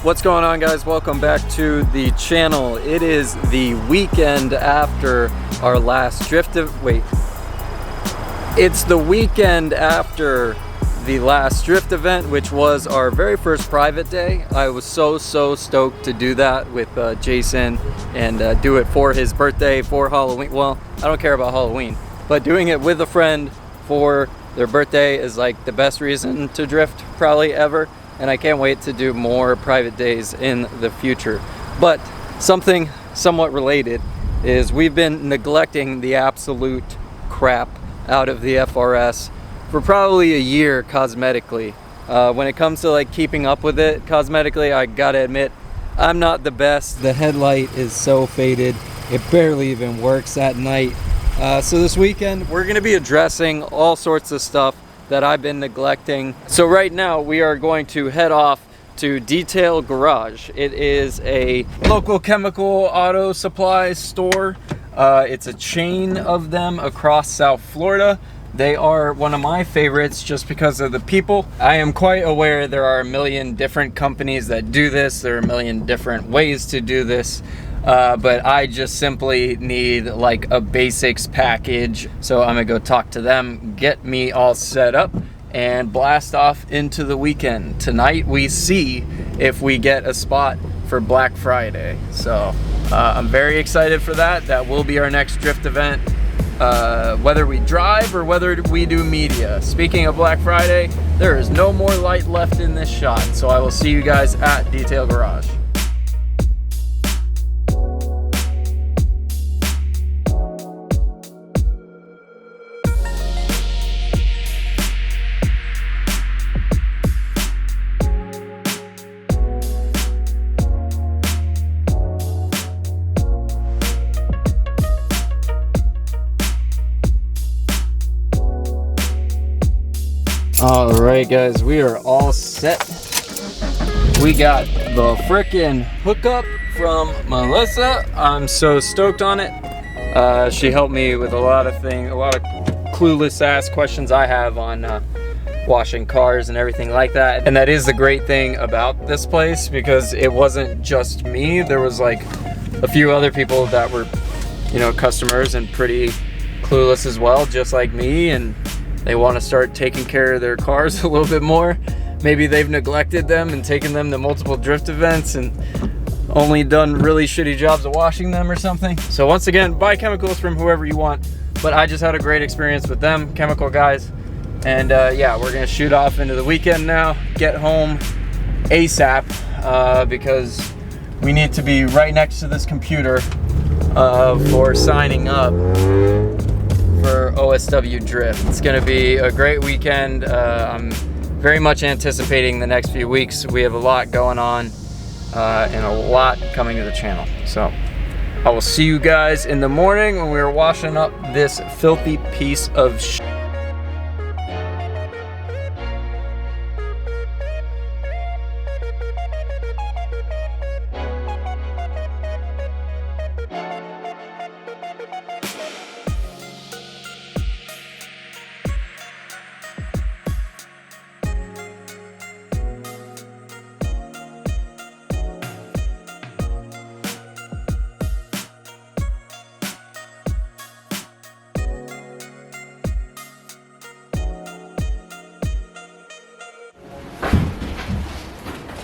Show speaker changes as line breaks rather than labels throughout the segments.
What's going on, guys? Welcome back to the channel. It is the weekend after our last it's the weekend after the last drift event, which was our very first private day. I was so stoked to do that with Jason and do it for his birthday, for Halloween. Well, I don't care about Halloween, but doing it with a friend for their birthday is like the best reason to drift probably ever. And I can't wait to do more private days in the future. But something somewhat related is we've been neglecting the absolute crap out of the FRS for probably a year cosmetically. When it comes to like keeping up with it cosmetically, I gotta admit, I'm not the best. The headlight is so faded, it barely even works at night. So this weekend, we're gonna be addressing all sorts of stuff that I've been neglecting. So right now we are going to head off to Detail Garage. It is a local chemical auto supply store. It's a chain of them across South Florida. They are one of my favorites just because of the people. I am quite aware there are a million different companies that do this. There are a million different ways to do this. But I just simply need like a basics package. So I'm gonna go talk to them, get me all set up, and blast off into the weekend. Tonight we see if we get a spot for Black Friday. So I'm very excited for that. That will be our next drift event, whether we drive or whether we do media. Speaking of Black Friday, there is no more light left in this shot. So I will see you guys at Detail Garage. Alright guys, we are all set. We got the frickin' hookup from Melissa. I'm so stoked on it. She helped me with a lot of things, a lot of clueless ass questions I have on washing cars and everything like that. And that is the great thing about this place, because it wasn't just me. There was like a few other people that were, you know, customers and pretty clueless as well, just like me, and they want to start taking care of their cars a little bit more. Maybe they've neglected them and taken them to multiple drift events and only done really shitty jobs of washing them or something. So once again, buy chemicals from whoever you want, but I just had a great experience with them, chemical guys. And yeah, we're gonna shoot off into the weekend now, get home ASAP, because we need to be right next to this computer for signing up for OSW Drift. It's gonna be a great weekend. I'm very much anticipating the next few weeks. We have a lot going on and a lot coming to the channel. So I will see you guys in the morning when we're washing up this filthy piece of shit.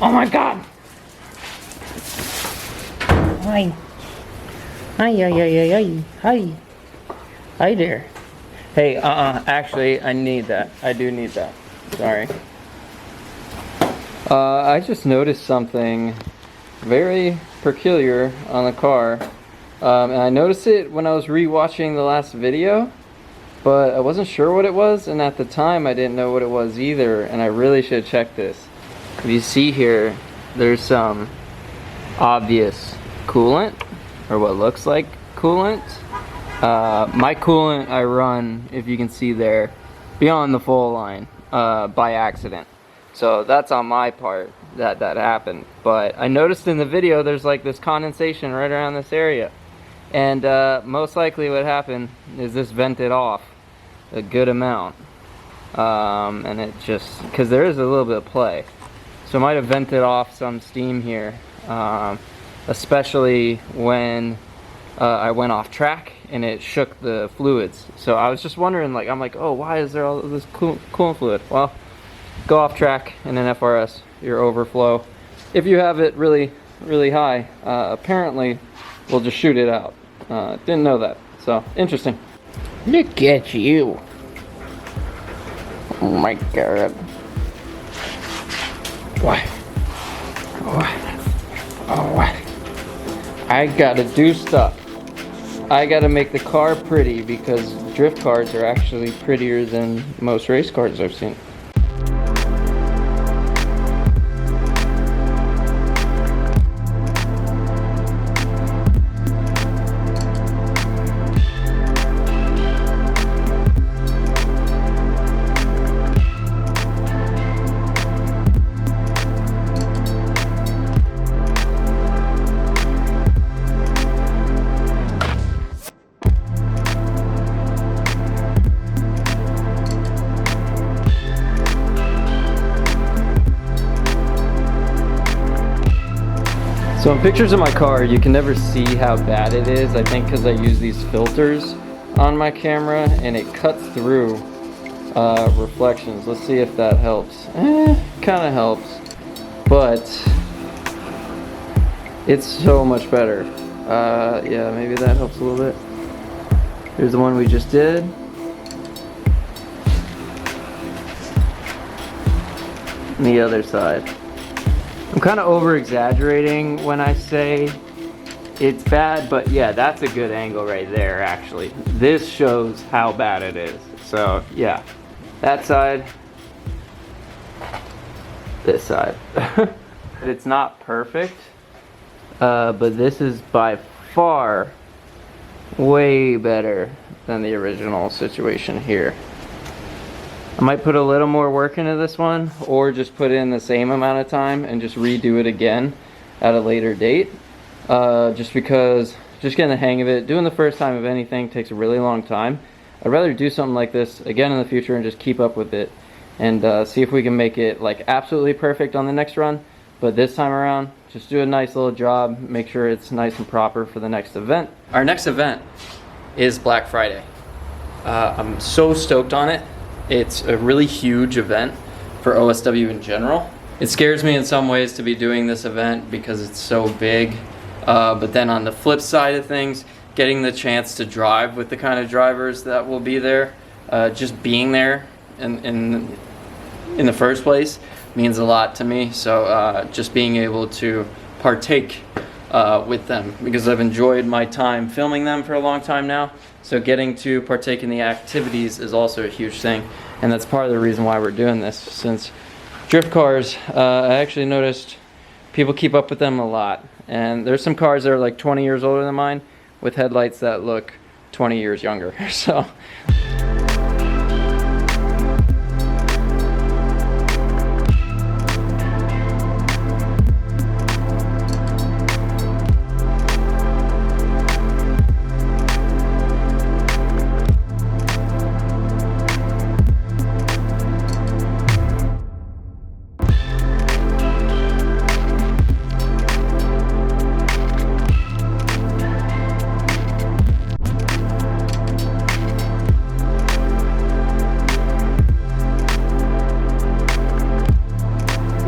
Oh my God! Hi. Hi. Hi there.
Hey, actually, I need that. I do need that. Sorry. I just noticed something very peculiar on the car. And I noticed it when I was re-watching the last video, but I wasn't sure what it was, and at the time I didn't know what it was either, and I really should check this. If you see here, there's some obvious coolant, or what looks like coolant. My coolant I run, if you can see there, beyond the full line by accident. So that's on my part that happened. But I noticed in the video there's like this condensation right around this area. And most likely what happened is this vented off a good amount. And it just, because there is a little bit of play. So it might have vented off some steam here, especially when I went off track and it shook the fluids. So I was just wondering, like, I'm like, oh, why is there all this coolant fluid? Well, go off track in an FRS, your overflow, if you have it really high, apparently will just shoot it out. Didn't know that, so interesting.
Look at you. Oh my god. What? What? I gotta do stuff. I gotta make the car pretty because drift cars are actually prettier than most race cars I've seen. So in pictures of my car, you can never see how bad it is. I think because I use these filters on my camera and it cuts through reflections. Let's see if that helps. Kind of helps, but it's so much better. Yeah, maybe that helps a little bit. Here's the one we just did. And the other side. I'm kind of over-exaggerating when I say it's bad, but yeah, that's a good angle right there, actually. This shows how bad it is. So yeah, that side, this side. It's not perfect, but this is by far way better than the original situation here. I might put a little more work into this one, or just put in the same amount of time and just redo it again at a later date. Just because, just getting the hang of it, doing the first time of anything takes a really long time. I'd rather do something like this again in the future and just keep up with it and see if we can make it like absolutely perfect on the next run. But this time around, just do a nice little job, make sure it's nice and proper for the next event. Our next event is Black Friday. I'm so stoked on it. It's a really huge event for OSW in general. It scares me in some ways to be doing this event because it's so big. But then on the flip side of things, getting the chance to drive with the kind of drivers that will be there, just being there in the first place means a lot to me. So just being able to partake with them, because I've enjoyed my time filming them for a long time now. So getting to partake in the activities is also a huge thing. And that's part of the reason why we're doing this. Since drift cars, I actually noticed people keep up with them a lot. And there's some cars that are like 20 years older than mine with headlights that look 20 years younger. So.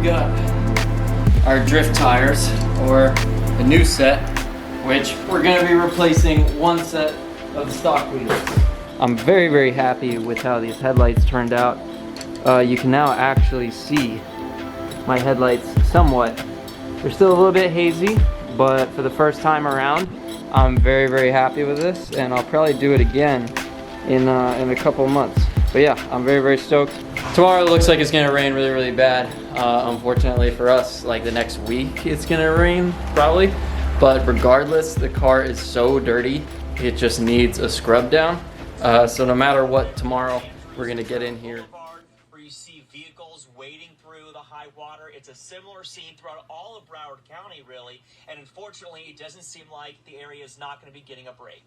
Got our drift tires, or a new set, which we're going to be replacing one set of the stock wheels. I'm very happy with how these headlights turned out. You can now actually see my headlights somewhat. They're still a little bit hazy, but for the first time around, I'm very happy with this, and I'll probably do it again in a couple months. But yeah, I'm very stoked. Tomorrow it looks like it's gonna rain really bad. Unfortunately for us, like the next week it's gonna rain probably. But regardless, the car is so dirty, it just needs a scrub down. So no matter what, tomorrow we're gonna get in here.
Where you see vehicles wading through the high water. It's a similar scene throughout all of Broward County, really. And unfortunately, it doesn't seem like the area is not going to be getting a break.